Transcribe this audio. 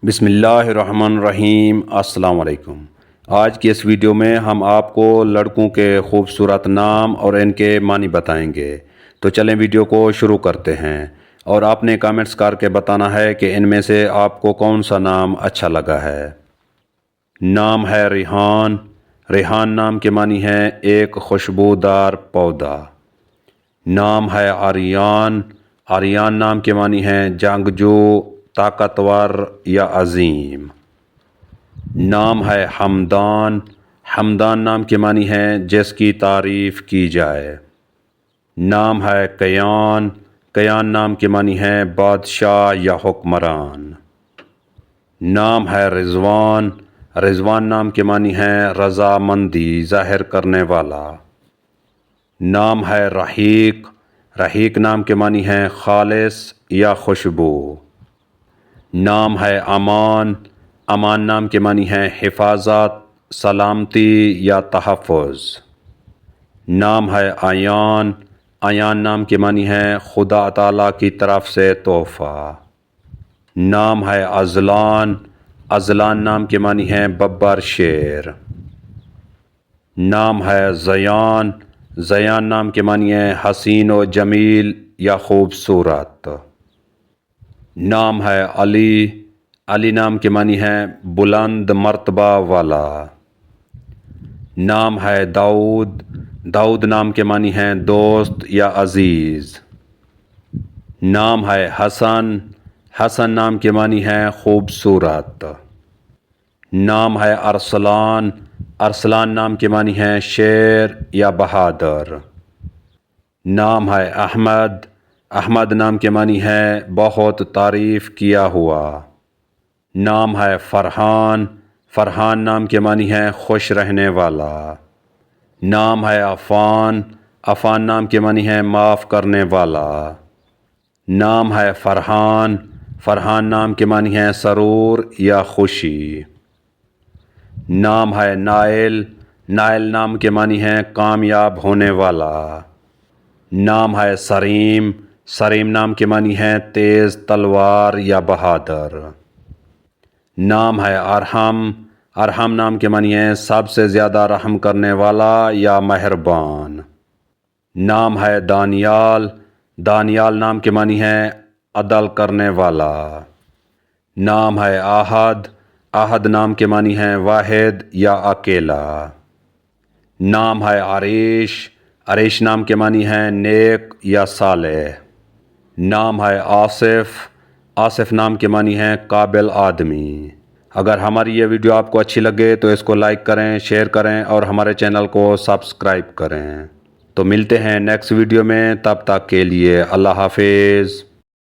بسم اللہ الرحمن الرحیم۔ السلام علیکم۔ آج کی اس ویڈیو میں ہم آپ کو لڑکوں کے خوبصورت نام اور ان کے معنی بتائیں گے۔ تو چلیں ویڈیو کو شروع کرتے ہیں، اور آپ نے کامنٹس کر کے بتانا ہے کہ ان میں سے آپ کو کون سا نام اچھا لگا ہے۔ نام ہے ریحان۔ ریحان نام کے معنی ہیں ایک خوشبودار پودا۔ نام ہے آریان۔ آریان نام کے معنی ہیں جنگجو، طاقتور یا عظیم۔ نام ہے حمدان۔ حمدان نام کے معنی ہیں جس کی تعریف کی جائے۔ نام ہے کیان۔ کیان نام کے معنی ہیں بادشاہ یا حکمران۔ نام ہے رضوان۔ رضوان نام کے معنی ہیں رضامندی ظاہر کرنے والا۔ نام ہے رحیق۔ رحیق نام کے معنی ہیں خالص یا خوشبو۔ نام ہے امان۔ امان نام کے معنی ہیں حفاظت، سلامتی یا تحفظ۔ نام ہے ایان۔ ایان نام کے معنی ہیں خدا تعالیٰ کی طرف سے تحفہ۔ نام ہے ازلان۔ ازلان نام کے معنی ہیں ببر شیر۔ نام ہے زیان۔ زیان نام کے معنی ہیں حسین و جمیل یا خوبصورت۔ نام ہے علی۔ علی نام کے معنی ہیں بلند مرتبہ والا۔ نام ہے داؤد۔ داؤد نام کے معنی ہیں دوست یا عزیز۔ نام ہے حسن۔ حسن نام کے معنی ہیں خوبصورت۔ نام ہے ارسلان۔ ارسلان نام کے معنی ہیں شیر یا بہادر۔ نام ہے احمد۔ احمد نام کے معنی ہے بہت تعریف کیا ہوا۔ نام ہے فرحان۔ فرحان نام کے معنی ہے خوش رہنے والا۔ نام ہے عفان۔ عفان نام کے معنی ہے معاف کرنے والا۔ نام ہے فرحان۔ فرحان نام کے معنی ہے سرور یا خوشی۔ نام ہے نائل۔ نائل نام کے معنی ہے کامیاب ہونے والا۔ نام ہے سریم۔ سریم نام کے معنی ہیں تیز تلوار یا بہادر۔ نام ہے ارحم۔ ارحم نام کے معنی ہیں سب سے زیادہ رحم کرنے والا یا مہربان۔ نام ہے دانیال۔ دانیال نام کے معنی ہیں عدل کرنے والا۔ نام ہے احد۔ احد نام کے معنی ہیں واحد یا اکیلا۔ نام ہے عریش۔ عریش نام کے معنی ہیں نیک یا صالح۔ نام ہے آصف۔ آصف نام کے معنی ہیں قابل آدمی۔ اگر ہماری یہ ویڈیو آپ کو اچھی لگے تو اس کو لائک کریں، شیئر کریں اور ہمارے چینل کو سبسکرائب کریں۔ تو ملتے ہیں نیکسٹ ویڈیو میں، تب تک کے لیے اللہ حافظ۔